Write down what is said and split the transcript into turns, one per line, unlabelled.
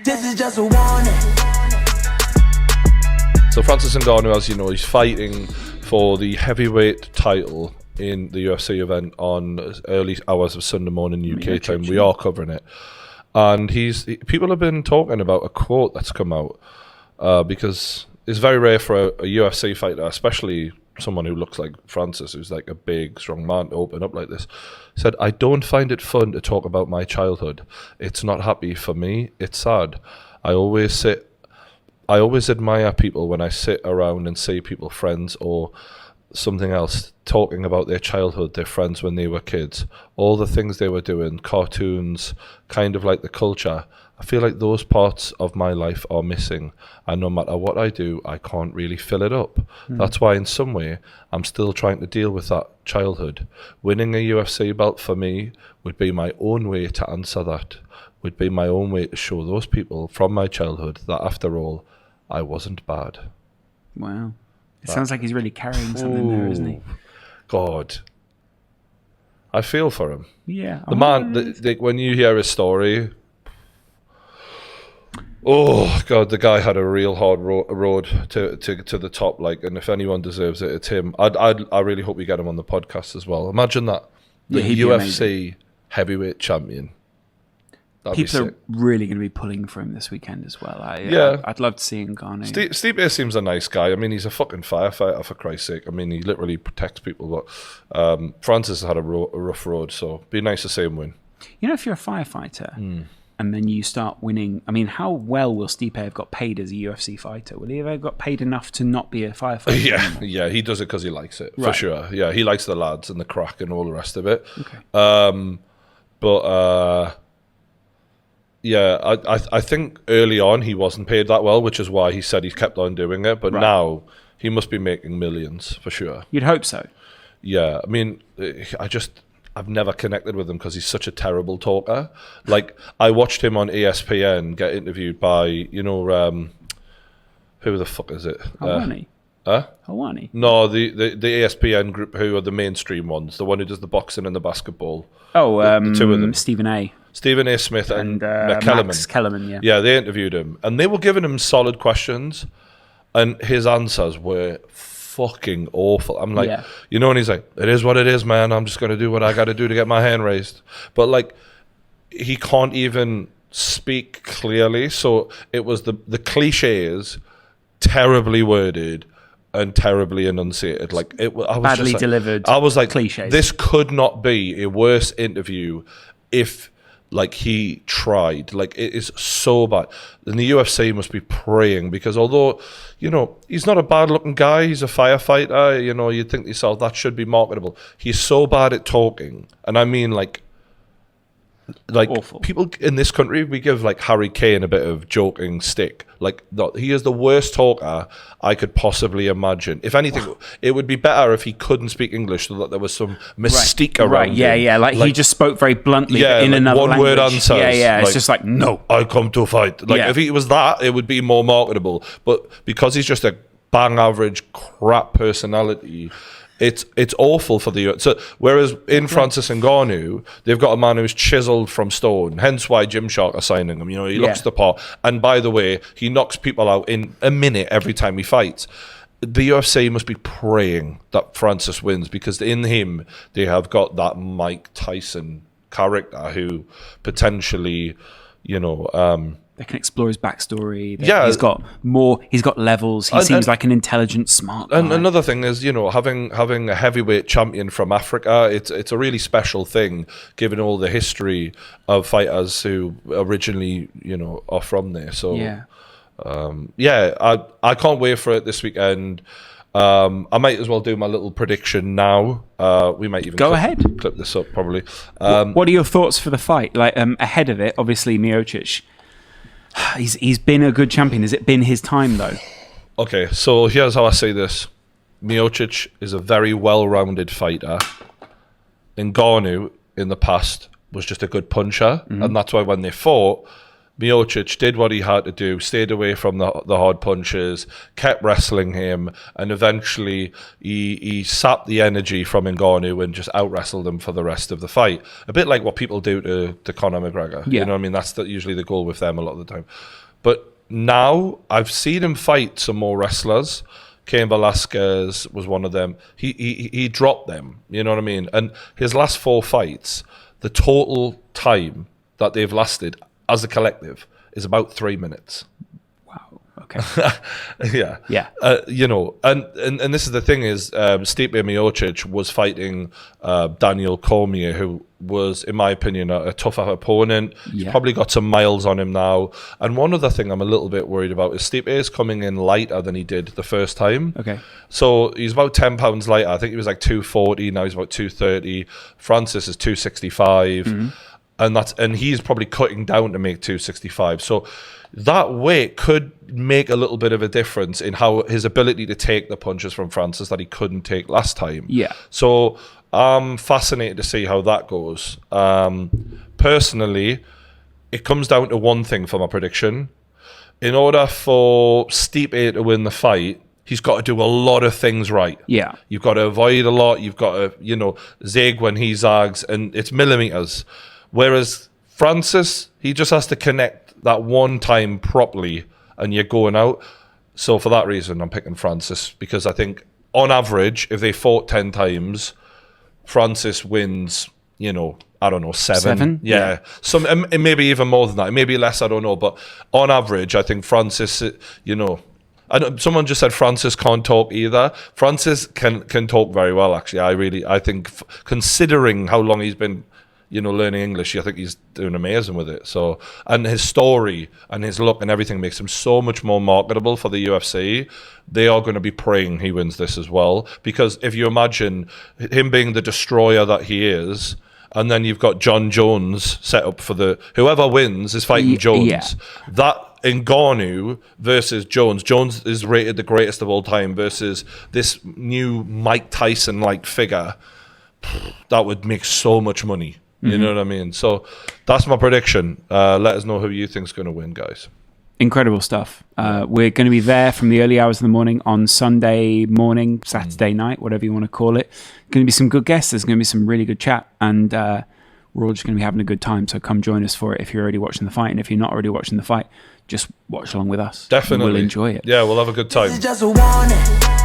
This is just a warning.
So Francis Ngannou, as you know, he's fighting for the heavyweight title in the UFC event on early hours of Sunday morning UK time. We are covering it. And people have been talking about a quote that's come out because it's very rare for a UFC fighter, especially someone who looks like Francis, who's like a big, strong man, to open up like this. Said, "I don't find it fun to talk about my childhood. It's not happy for me. It's sad. I always admire people when I sit around and see people, friends or something else, talking about their childhood, their friends when they were kids, all the things they were doing, cartoons, kind of like the culture. I feel like those parts of my life are missing, and no matter what I do, I can't really fill it up. That's why in some way, I'm still trying to deal with that childhood. Winning a UFC belt for me would be my own way to answer that, would be my own way to show those people from my childhood that after all, I wasn't bad."
Wow. It sounds like he's really carrying something there, isn't he?
God. I feel for him.
Yeah.
The man, when you hear his story, oh God, the guy had a real hard road to the top. Like, and if anyone deserves it, it's him. I really hope we get him on the podcast as well. Imagine that, the UFC heavyweight champion.
People are really going to be pulling for him this weekend as well. I'd love to see Ngannou.
Stipe seems a nice guy. I mean, he's a fucking firefighter, for Christ's sake. I mean, he literally protects people. But Francis had a rough road, so it'd be nice to see him win.
You know, if you're a firefighter and then you start winning, I mean, how well will Stipe have got paid as a UFC fighter? Will he have got paid enough to not be a firefighter anymore?
Yeah, he does it because he likes it, for sure. Yeah, he likes the lads and the crack and all the rest of it.
Okay.
Yeah, I think early on he wasn't paid that well, which is why he said he kept on doing it. But now he must be making millions for sure.
You'd hope so.
Yeah, I mean, I've never connected with him because he's such a terrible talker. Like, I watched him on ESPN get interviewed by, who the fuck is it?
Hawani. Hawani?
No, the ESPN group who are the mainstream ones, the one who does the boxing and the basketball.
Oh,
the two of them.
Stephen A.
Smith and
Max Kellerman, yeah.
Yeah, they interviewed him. And they were giving him solid questions. And his answers were fucking awful. I'm like, and he's like, "It is what it is, man. I'm just going to do what I got to do to get my hand raised." But, like, he can't even speak clearly. So it was the cliches, terribly worded and terribly enunciated. Like, I was
badly delivered.
I was like,
cliches.
This could not be a worse interview if, like, he tried. Like, it is so bad. And the UFC must be praying because although, he's not a bad-looking guy, he's a firefighter, you'd think to yourself, that should be marketable. He's so bad at talking. And I mean, like awful. People in this country, we give, like, Harry Kane a bit of joking stick. Like, he is the worst talker I could possibly imagine. If anything, it would be better if he couldn't speak English so that there was some mystique around him.
Yeah. Like, he just spoke very bluntly in another
one
language.
Word answers.
Yeah. It's just like, no.
I come to fight. Like, if he was that, it would be more marketable. But because he's just a bang average crap personality, it's awful for the... So whereas in Francis Ngannou, they've got a man who's chiseled from stone, hence why Gymshark are signing him. He looks the part. And by the way, he knocks people out in a minute every time he fights. The UFC must be praying that Francis wins because in him, they have got that Mike Tyson character who potentially,
they can explore his backstory. He's got levels. He seems like an intelligent, smart guy.
And another thing is, having a heavyweight champion from Africa, it's a really special thing, given all the history of fighters who originally, are from there. So, I can't wait for it this weekend. I might as well do my little prediction now. We might even clip this up probably.
What are your thoughts for the fight? Like, ahead of it, obviously Miocic. He's been a good champion. Has it been his time though?
Okay, so here's how I say this: Miocic is a very well-rounded fighter. Ngannou in the past was just a good puncher, and that's why when they fought, Miocic did what he had to do, stayed away from the hard punches, kept wrestling him, and eventually he sapped the energy from Ngannou and just out-wrestled him for the rest of the fight. A bit like what people do to Conor McGregor.
Yeah.
You know what I mean? That's usually the goal with them a lot of the time. But now I've seen him fight some more wrestlers. Cain Velasquez was one of them. He dropped them, you know what I mean? And his last 4 fights, the total time that they've lasted as a collective is about 3 minutes.
Wow. Okay.
Yeah.
Yeah.
You know, and this is the thing is, Stipe Miocic was fighting Daniel Cormier, who was, in my opinion, a tougher opponent. He's probably got some miles on him now. And one other thing I'm a little bit worried about is Stipe is coming in lighter than he did the first time.
Okay.
So he's about 10 pounds lighter. I think he was like 240. Now he's about 230. Francis is 265. Mm-hmm. And he's probably cutting down to make 265. So that weight could make a little bit of a difference in how his ability to take the punches from Francis that he couldn't take last time.
Yeah.
So I'm fascinated to see how that goes. Personally, it comes down to one thing for my prediction. In order for Stipe to win the fight, he's got to do a lot of things right.
Yeah.
You've got to avoid a lot. You've got to, zig when he zags, and it's millimeters. Whereas Francis, he just has to connect that one time properly and you're going out. So for that reason, I'm picking Francis, because I think on average, if they fought 10 times, Francis wins, I don't know, 7.
7?
Yeah. Some, and maybe even more than that. Maybe less, I don't know. But on average, I think Francis, someone just said Francis can't talk either. Francis can talk very well, actually. I think considering how long he's been learning English, I think he's doing amazing with it. So, and his story and his look and everything makes him so much more marketable for the UFC. They are going to be praying he wins this as well, because if you imagine him being the destroyer that he is, and then you've got John Jones set up for whoever wins is fighting Jones. Yeah. That Ngannou versus Jones. Jones is rated the greatest of all time versus this new Mike Tyson-like figure. That would make so much money. You know what I mean? So that's my prediction. Let us know who you think's going to win, guys.
Incredible stuff. We're going to be there from the early hours of the morning on Sunday morning, Saturday night, whatever you want to call it. Going to be some good guests. There's going to be some really good chat. And we're all just going to be having a good time. So come join us for it if you're already watching the fight. And if you're not already watching the fight, just watch along with us.
Definitely.
We'll enjoy it.
Yeah, we'll have a good time.
This is just a warning.